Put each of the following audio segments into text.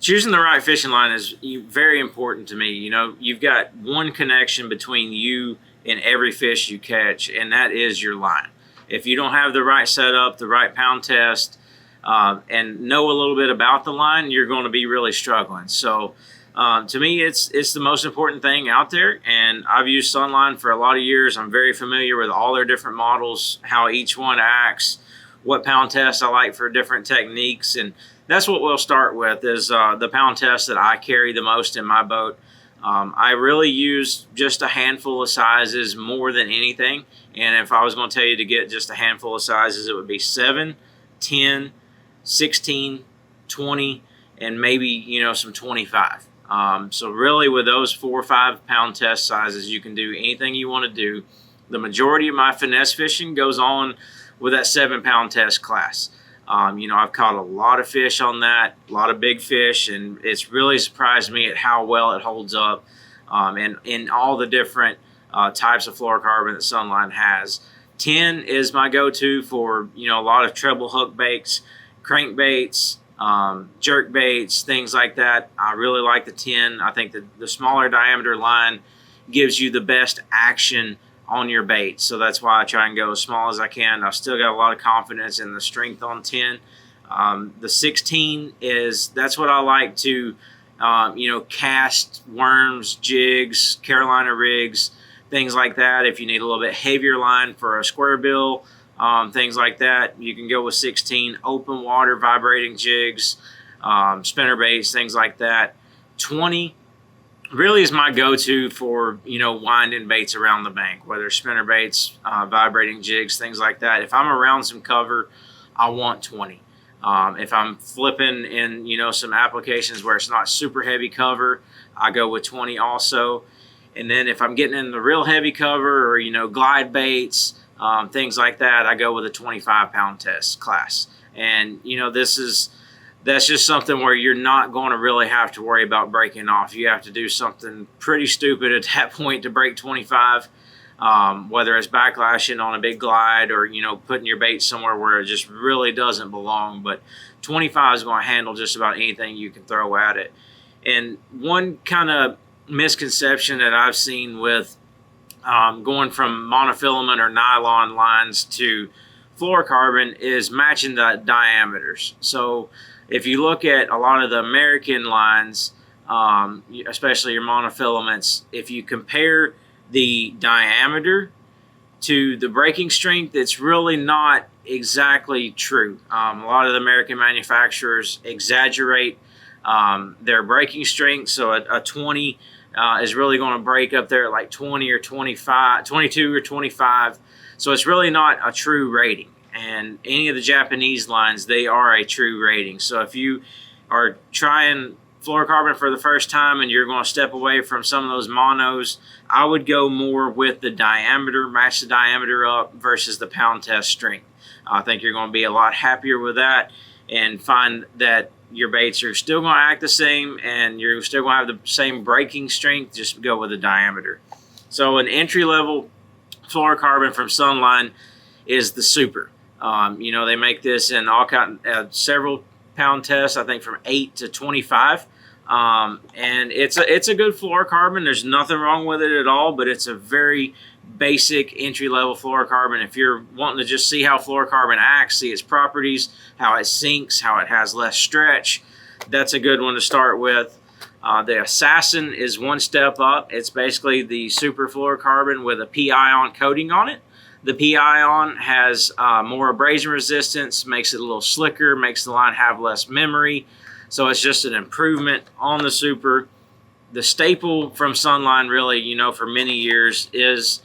Choosing the right fishing line is very important to me. You know, you've got one connection between you and every fish you catch, and that is your line. If you don't have the right setup, the right pound test, and know a little bit about the line, you're going to be really struggling. So to me, it's the most important thing out there, and I've used Sunline for a lot of years. I'm very familiar with all their different models, how each one acts, what pound test I like for different techniques, and that's what we'll start with is the pound test that I carry the most in my boat. I really use just a handful of sizes more than anything, and if I was going to tell you to get just a handful of sizes, it would be 7, 10, 16, 20, and maybe, you know, some 25. So really with those 4 or 5 pound test sizes, you can do anything you want to do. The majority of my finesse fishing goes on with that 7 pound test class. You know, I've caught a lot of fish on that, a lot of big fish, and it's really surprised me at how well it holds up, and in all the different types of fluorocarbon that Sunline has. 10 is my go-to for, you know, a lot of treble hook baits, crankbaits, jerk baits, things like that. I really like the 10. I think the smaller diameter line gives you the best action on your bait, so that's why I try and go as small as I can. I've still got a lot of confidence in the strength on 10. The 16 that's what I like to you know, cast worms, jigs, Carolina rigs, things like that. If you need a little bit heavier line for a square bill, things like that, you can go with 16. Open water vibrating jigs, spinner baits, things like that. 20 really is my go-to for, you know, winding baits around the bank, whether spinner baits, vibrating jigs, things like that. If I'm around some cover, I want 20. If I'm flipping in, you know, some applications where it's not super heavy cover, I go with 20 also. And then if I'm getting in the real heavy cover or, you know, glide baits, things like that, I go with a 25 pound test class. And, you know, that's just something where you're not going to really have to worry about breaking off. You have to do something pretty stupid at that point to break 25, whether it's backlashing on a big glide or, you know, putting your bait somewhere where it just really doesn't belong. But 25 is going to handle just about anything you can throw at it. And one kind of misconception that I've seen with going from monofilament or nylon lines to fluorocarbon is matching the diameters. So if you look at a lot of the American lines, especially your monofilaments, if you compare the diameter to the breaking strength, it's really not exactly true. A lot of the American manufacturers exaggerate their breaking strength. So a 20 is really going to break up there at like 20 or 25, 22 or 25. So it's really not a true rating. And any of the Japanese lines, they are a true rating. So if you are trying fluorocarbon for the first time and you're going to step away from some of those monos, I would go more with the diameter, match the diameter up versus the pound test strength. I think you're going to be a lot happier with that and find that your baits are still going to act the same and you're still going to have the same breaking strength. Just go with the diameter. So an entry-level fluorocarbon from Sunline is the Super. You know, they make this in all kind, several pound tests, I think from 8 to 25. And it's a good fluorocarbon. There's nothing wrong with it at all, but it's a very basic entry-level fluorocarbon. If you're wanting to just see how fluorocarbon acts, see its properties, how it sinks, how it has less stretch, that's a good one to start with. The Assassin is one step up. It's basically the super fluorocarbon with a P-ion coating on it. The P-ion has more abrasion resistance, makes it a little slicker, makes the line have less memory. So it's just an improvement on the Super. The staple from Sunline really, you know, for many years is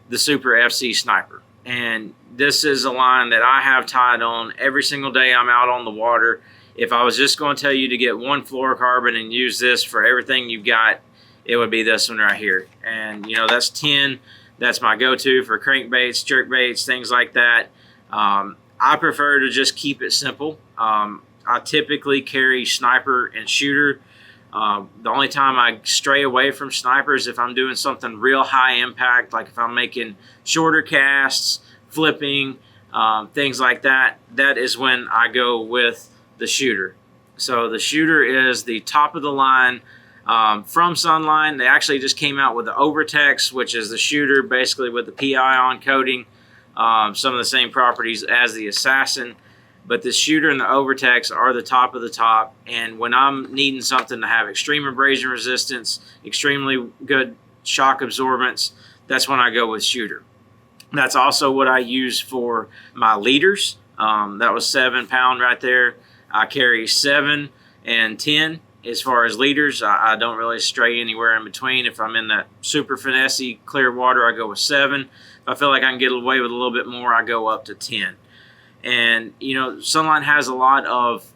the Super FC Sniper. And this is a line that I have tied on every single day I'm out on the water. If I was just going to tell you to get one fluorocarbon and use this for everything you've got, it would be this one right here. And, you know, that's 10. That's my go-to for crankbaits, jerkbaits, things like that. I prefer to just keep it simple. I typically carry sniper and shooter. The only time I stray away from sniper is if I'm doing something real high impact, like if I'm making shorter casts, flipping, things like that. That is when I go with the shooter. So the shooter is the top of the line from Sunline. They actually just came out with the Overtex, which is the shooter basically with the PI on coating, some of the same properties as the Assassin. But the shooter and the Overtex are the top of the top. And when I'm needing something to have extreme abrasion resistance, extremely good shock absorbance, that's when I go with shooter. That's also what I use for my leaders. That was 7 pound right there. I carry 7 and 10 as far as leaders. I don't really stray anywhere in between. If I'm in that super finessey clear water, I go with 7. If I feel like I can get away with a little bit more, I go up to 10. And, you know, Sunline has a lot of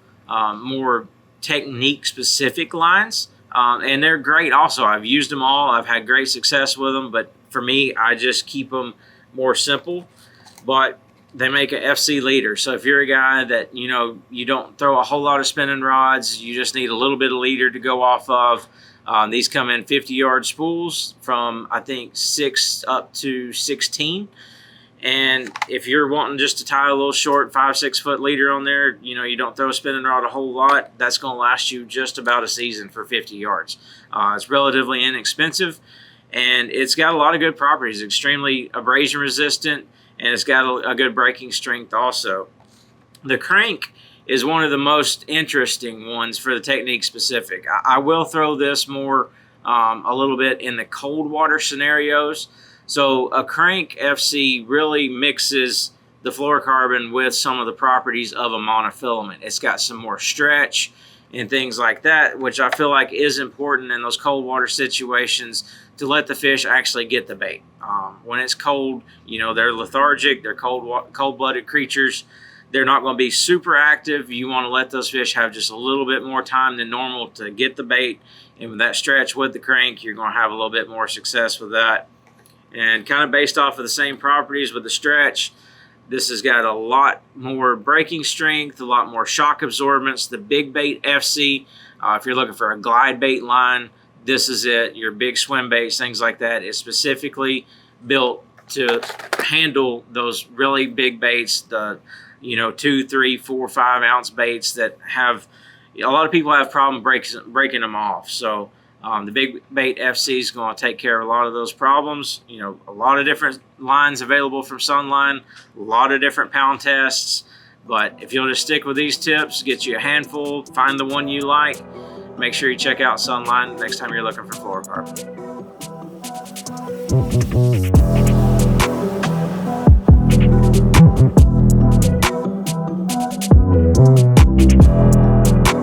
more technique-specific lines, and they're great also. I've used them all. I've had great success with them, but for me, I just keep them more simple. But they make a FC leader. So if you're a guy that, you know, you don't throw a whole lot of spinning rods, you just need a little bit of leader to go off of. These come in 50-yard spools from, I think, 6 up to 16. And if you're wanting just to tie a little short 5-6 foot leader on there, you know, you don't throw a spinning rod a whole lot, that's going to last you just about a season for 50 yards. It's relatively inexpensive, and it's got a lot of good properties. Extremely abrasion resistant, and it's got a good breaking strength also. The crank is one of the most interesting ones for the technique specific. I will throw this more a little bit in the cold water scenarios. So a crank FC really mixes the fluorocarbon with some of the properties of a monofilament. It's got some more stretch and things like that, which I feel like is important in those cold water situations to let the fish actually get the bait. When it's cold, you know, they're lethargic, they're cold-blooded creatures. They're not going to be super active. You want to let those fish have just a little bit more time than normal to get the bait. And with that stretch with the crank, you're going to have a little bit more success with that. And kind of based off of the same properties with the stretch, this has got a lot more breaking strength, a lot more shock absorbance. The Big Bait FC, if you're looking for a glide bait line, this is it. Your big swim baits, things like that, is specifically built to handle those really big baits, the 2, 3, 4, 5 ounce baits that have, a lot of people have problem breaking them off. So the Big Bait FC is going to take care of a lot of those problems. You know, a lot of different lines available from Sunline, a lot of different pound tests. But if you'll just stick with these tips, get you a handful, find the one you like, make sure you check out Sunline next time you're looking for fluorocarbon.